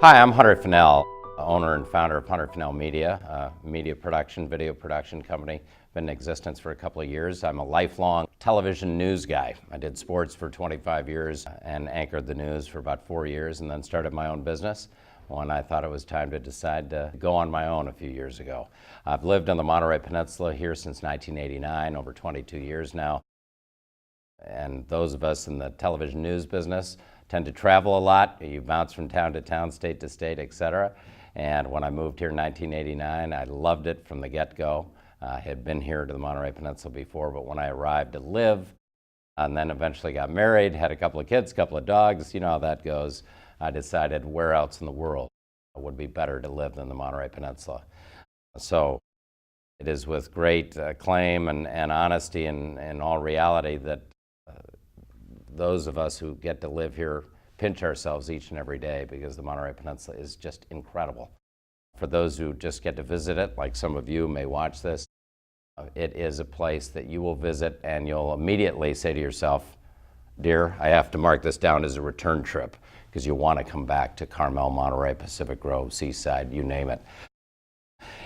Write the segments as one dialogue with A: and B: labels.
A: Hi, I'm Hunter Finnell, owner and founder of Hunter Finnell Media, a media production, video production company. Been in existence for a couple of years. I'm a lifelong television news guy. I did sports for 25 years and anchored the news for about 4 years and then started my own business when I thought it was time to decide to go on my own a few years ago. I've lived on the Monterey Peninsula here since 1989, over 22 years now. And those of us in the television news business tend to travel a lot. You bounce from town to town, state to state, etc. And when I moved here in 1989, I loved it from the get-go. I had been here to the Monterey Peninsula before, but when I arrived to live, and then eventually got married, had a couple of kids, a couple of dogs, you know how that goes, I decided where else in the world would be better to live than the Monterey Peninsula. So it is with great acclaim and honesty and in all reality that those of us who get to live here pinch ourselves each and every day because the Monterey Peninsula is just incredible. For those who just get to visit it, like some of you may watch this, it is a place that you will visit and you'll immediately say to yourself, dear, I have to mark this down as a return trip because you want to come back to Carmel, Monterey, Pacific Grove, Seaside, you name it.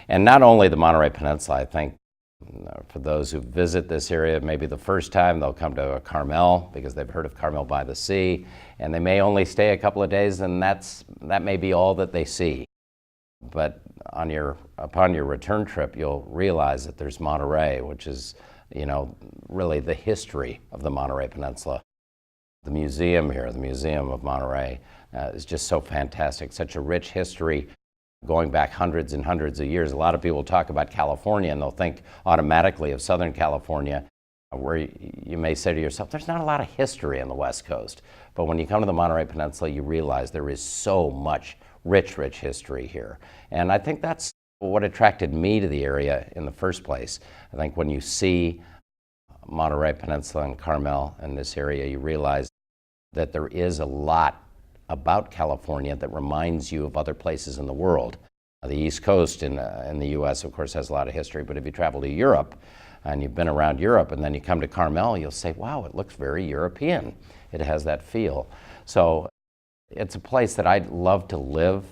A: And not only the Monterey Peninsula, I think for those who visit this area, maybe the first time they'll come to Carmel because they've heard of Carmel by the sea, and they may only stay a couple of days, and that may be all that they see. But upon your return trip, you'll realize that there's Monterey, which is, really the history of the Monterey Peninsula. The museum here, the Museum of Monterey, is just so fantastic, such a rich history going back hundreds and hundreds of years. A lot of people talk about California and they'll think automatically of Southern California, where you may say to yourself, there's not a lot of history on the West Coast. But when you come to the Monterey Peninsula, you realize there is so much rich history here. And I think that's what attracted me to the area in the first place. I think when you see Monterey Peninsula and Carmel in this area, you realize that there is a lot about California that reminds you of other places in the world. The East Coast in the U.S., of course, has a lot of history, but if you travel to Europe and you've been around Europe and then you come to Carmel, you'll say, wow, it looks very European. It has that feel. So it's a place that I'd love to live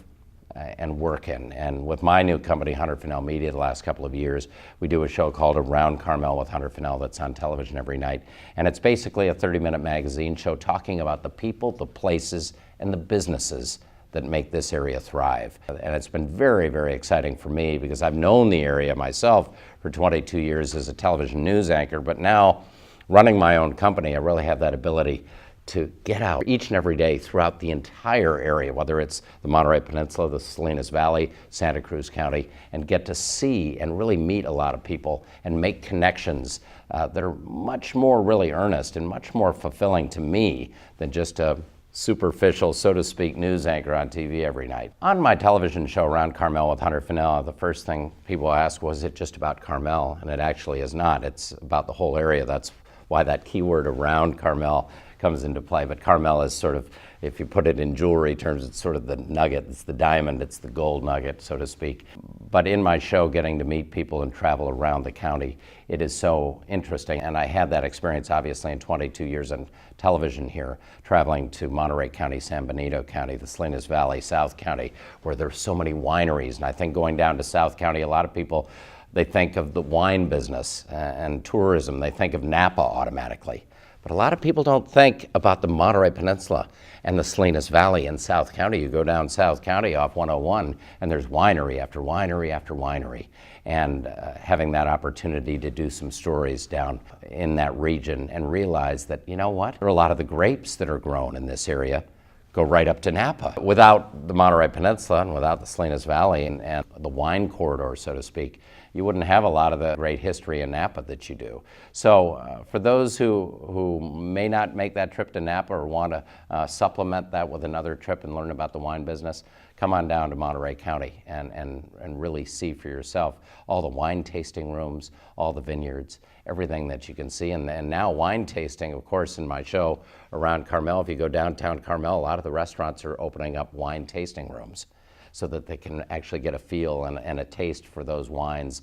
A: and work in. And with my new company, Hunter Finnell Media, the last couple of years, we do a show called Around Carmel with Hunter Finnell that's on television every night. And it's basically a 30-minute magazine show talking about the people, the places, and the businesses that make this area thrive. And it's been very, very exciting for me because I've known the area myself for 22 years as a television news anchor, but now running my own company, I really have that ability to get out each and every day throughout the entire area, whether it's the Monterey Peninsula, the Salinas Valley, Santa Cruz County, and get to see and really meet a lot of people and make connections that are much more really earnest and much more fulfilling to me than just a superficial, so to speak, news anchor on TV every night. On my television show, Around Carmel with Hunter Finnell, the first thing people ask, was it just about Carmel? And it actually is not. It's about the whole area. That's why that keyword around Carmel comes into play. But Carmel is sort of, if you put it in jewelry terms, it's sort of the nugget, it's the diamond, it's the gold nugget, so to speak. But in my show, getting to meet people and travel around the county, it is so interesting. And I had that experience, obviously, in 22 years on television here, traveling to Monterey County, San Benito County, the Salinas Valley, South County, where there's so many wineries. And I think going down to South County, a lot of people, they think of the wine business and tourism. They think of Napa automatically. But a lot of people don't think about the Monterey Peninsula and the Salinas Valley in South County. You go down South County off 101 and there's winery after winery after winery. And having that opportunity to do some stories down in that region and realize that, you know what, there are a lot of the grapes that are grown in this area go right up to Napa. Without the Monterey Peninsula and without the Salinas Valley and the wine corridor, so to speak, you wouldn't have a lot of the great history in Napa that you do. So for those who may not make that trip to Napa or want to supplement that with another trip and learn about the wine business, come on down to Monterey County and really see for yourself all the wine tasting rooms, all the vineyards, everything that you can see. And now wine tasting, of course, in my show Around Carmel, if you go downtown Carmel, a lot of the restaurants are opening up wine tasting rooms so that they can actually get a feel and a taste for those wines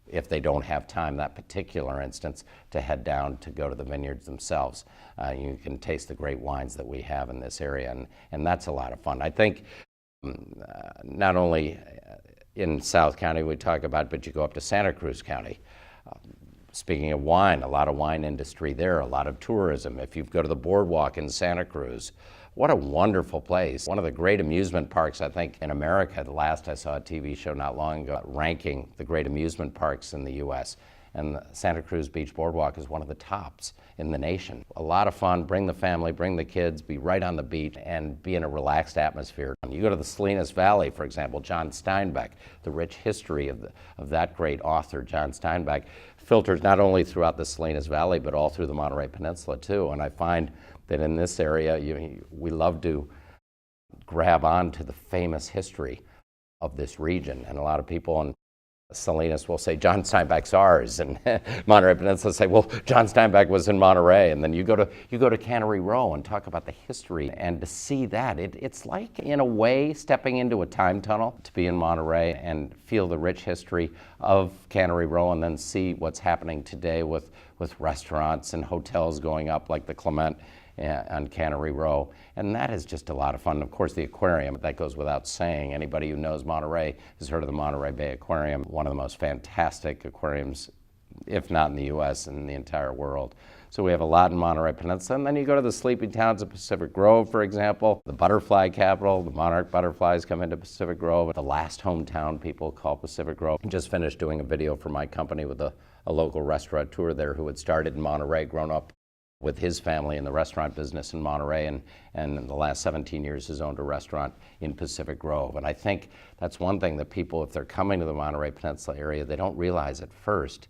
A: if they don't have time, that particular instance, to head down to go to the vineyards themselves. You can taste the great wines that we have in this area, and that's a lot of fun. I think Not only in South County we talk about, but you go up to Santa Cruz County. Speaking of wine, a lot of wine industry there, a lot of tourism. If you go to the boardwalk in Santa Cruz, what a wonderful place. One of the great amusement parks, I think, in America. The last I saw a TV show not long ago ranking the great amusement parks in the U.S. And the Santa Cruz Beach Boardwalk is one of the tops in the nation. A lot of fun, bring the family, bring the kids, be right on the beach and be in a relaxed atmosphere. You go to the Salinas Valley, for example, John Steinbeck, the rich history of that great author, John Steinbeck, filters not only throughout the Salinas Valley, but all through the Monterey Peninsula too. And I find that in this area, we love to grab on to the famous history of this region. And a lot of people in Salinas will say, John Steinbeck's ours, and Monterey Peninsula say, well, John Steinbeck was in Monterey. And then you go to Cannery Row and talk about the history, and to see that, it's like, in a way, stepping into a time tunnel to be in Monterey and feel the rich history of Cannery Row, and then see what's happening today with restaurants and hotels going up like the Clement on Cannery Row. And that is just a lot of fun. Of course, the aquarium, that goes without saying. Anybody who knows Monterey has heard of the Monterey Bay Aquarium, one of the most fantastic aquariums, if not in the U.S., in the entire world. So we have a lot in Monterey Peninsula. And then you go to the sleepy towns of Pacific Grove, for example, the butterfly capital. The monarch butterflies come into Pacific Grove. The last hometown people call Pacific Grove. I just finished doing a video for my company with a local restaurateur there who had started in Monterey, grown up with his family in the restaurant business in Monterey, and in the last 17 years has owned a restaurant in Pacific Grove. And I think that's one thing that people, if they're coming to the Monterey Peninsula area, they don't realize at first.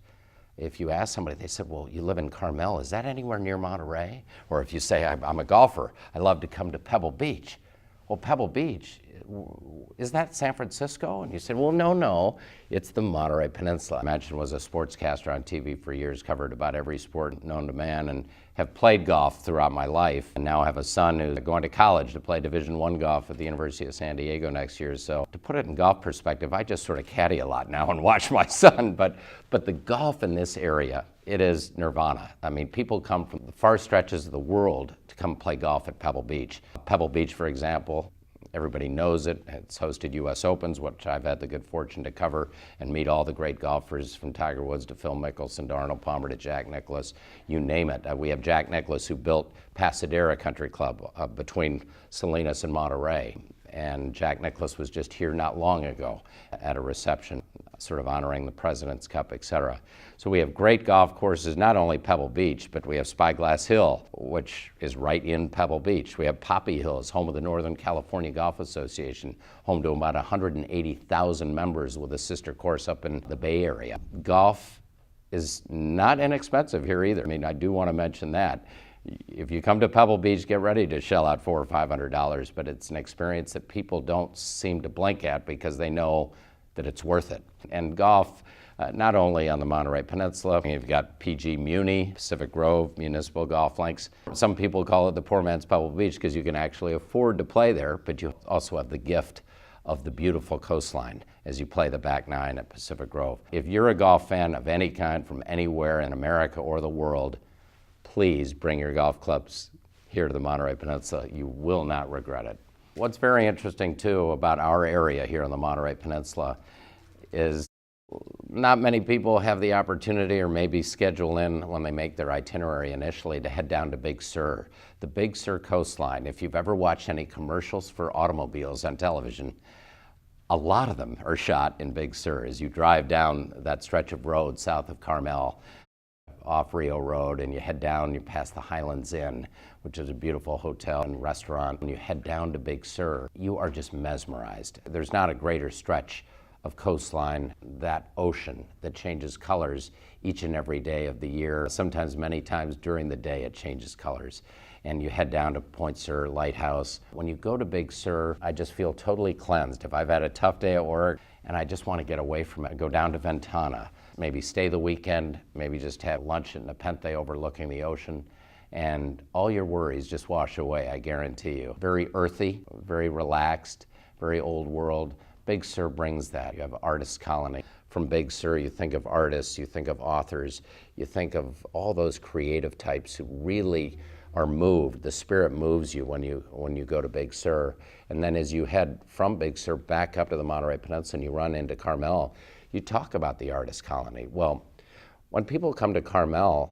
A: If you ask somebody, they said, well, you live in Carmel, is that anywhere near Monterey? Or if you say, I'm a golfer, I love to come to Pebble Beach. Well, Pebble Beach, is that San Francisco? And you said, well, no, it's the Monterey Peninsula. I imagine was a sportscaster on TV for years, covered about every sport known to man, and have played golf throughout my life. And now I have a son who's going to college to play Division I golf at the University of San Diego next year. So to put it in golf perspective, I just sort of caddy a lot now and watch my son. But the golf in this area, it is nirvana. I mean, people come from the far stretches of the world to come play golf at Pebble Beach. Pebble Beach, for example, everybody knows it. It's hosted U.S. Opens, which I've had the good fortune to cover and meet all the great golfers from Tiger Woods to Phil Mickelson to Arnold Palmer to Jack Nicklaus, you name it. We have Jack Nicklaus, who built Pasadena Country Club between Salinas and Monterey. And Jack Nicklaus was just here not long ago at a reception, sort of honoring the President's Cup, etc. So we have great golf courses, not only Pebble Beach, but we have Spyglass Hill, which is right in Pebble Beach. We have Poppy Hills, home of the Northern California Golf Association, home to about 180,000 members with a sister course up in the Bay Area. Golf is not inexpensive here either. I mean, I do want to mention that. If you come to Pebble Beach, get ready to shell out $400 or $500, but it's an experience that people don't seem to blink at because they know that it's worth it. And golf, not only on the Monterey Peninsula, you've got PG Muni, Pacific Grove, municipal golf links. Some people call it the poor man's Pebble Beach because you can actually afford to play there, but you also have the gift of the beautiful coastline as you play the back nine at Pacific Grove. If you're a golf fan of any kind from anywhere in America or the world, please bring your golf clubs here to the Monterey Peninsula. You will not regret it. What's very interesting, too, about our area here on the Monterey Peninsula is not many people have the opportunity or maybe schedule in when they make their itinerary initially to head down to Big Sur. The Big Sur coastline, if you've ever watched any commercials for automobiles on television, a lot of them are shot in Big Sur as you drive down that stretch of road south of Carmel, off Rio Road, and you head down, you pass the Highlands Inn, which is a beautiful hotel and restaurant, and you head down to Big Sur. You are just mesmerized. There's not a greater stretch of coastline, that ocean that changes colors each and every day of the year. Sometimes, many times during the day, it changes colors. And you head down to Point Sur Lighthouse. When you go to Big Sur, I just feel totally cleansed. If I've had a tough day at work and I just want to get away from it, go down to Ventana, maybe stay the weekend, maybe just have lunch in Nepenthe overlooking the ocean, and all your worries just wash away, I guarantee you. Very earthy, very relaxed, very old world. Big Sur brings that. You have Artists Colony. From Big Sur, you think of artists, you think of authors, you think of all those creative types who really are moved. The spirit moves you when you go to Big Sur. And then as you head from Big Sur back up to the Monterey Peninsula and you run into Carmel, you talk about the artist colony. Well, when people come to Carmel,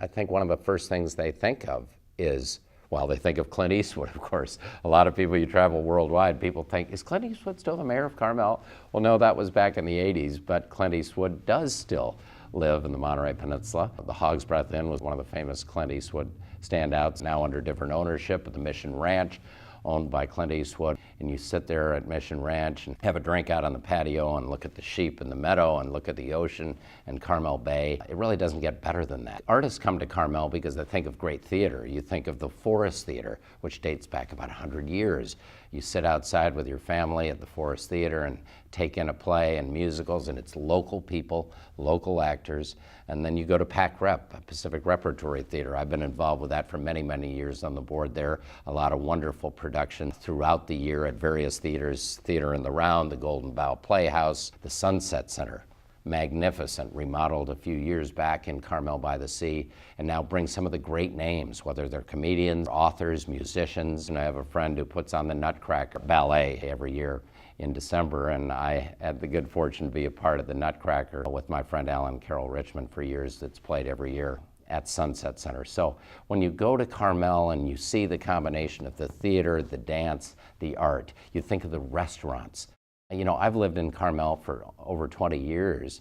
A: I think one of the first things they think of is, well, they think of Clint Eastwood, of course. A lot of people, you travel worldwide, people think, is Clint Eastwood still the mayor of Carmel? Well, no, that was back in the 80s, but Clint Eastwood does still live in the Monterey Peninsula. The Hog's Breath Inn was one of the famous Clint Eastwood standouts, now under different ownership at the Mission Ranch, owned by Clint Eastwood. And you sit there at Mission Ranch and have a drink out on the patio and look at the sheep in the meadow and look at the ocean and Carmel Bay. It really doesn't get better than that. Artists come to Carmel because they think of great theater. You think of the Forest Theater, which dates back about 100 years. You sit outside with your family at the Forest Theater and take in a play and musicals, and it's local people, local actors. And then you go to PAC Rep, Pacific Repertory Theater. I've been involved with that for many, many years on the board there. A lot of wonderful production throughout the year at various theaters, Theater in the Round, the Golden Bough Playhouse, the Sunset Center. Magnificent, remodeled a few years back in Carmel by the Sea, and now brings some of the great names, whether they're comedians, authors, musicians. And I have a friend who puts on the Nutcracker Ballet every year in December, and I had the good fortune to be a part of the Nutcracker with my friend Alan Carroll Richmond for years. That's played every year at Sunset Center. So when you go to Carmel and you see the combination of the theater, the dance, the art, you think of the restaurants. You know, I've lived in Carmel for over 20 years,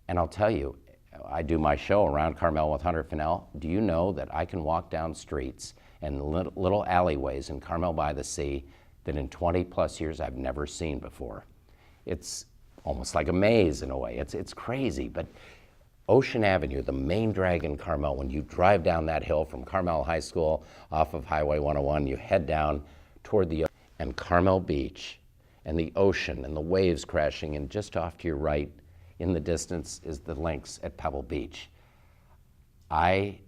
A: and I'll tell you, I do my show around Carmel with Hunter Finnell. Do you know that I can walk down streets and little alleyways in Carmel by the Sea that in 20 plus years I've never seen before? It's almost like a maze in a way. It's crazy, but Ocean Avenue, the main drag in Carmel, when you drive down that hill from Carmel High School off of Highway 101, you head down toward the and Carmel Beach, and the ocean and the waves crashing, and just off to your right in the distance is the links at Pebble Beach. I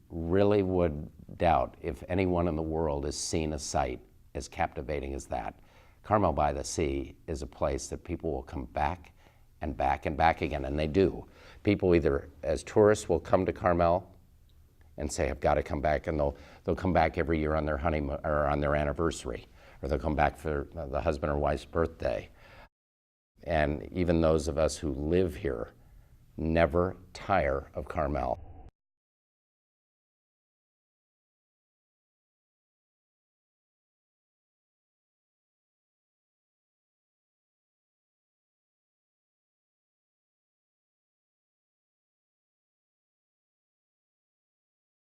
A: really would doubt if anyone in the world has seen a sight as captivating as that. Carmel by the Sea is a place that people will come back and back and back again, and they do. People either as tourists will come to Carmel and say, I've got to come back, and they'll come back every year on their honeymoon or on their anniversary, or they'll come back for the husband or wife's birthday. And even those of us who live here never tire of Carmel.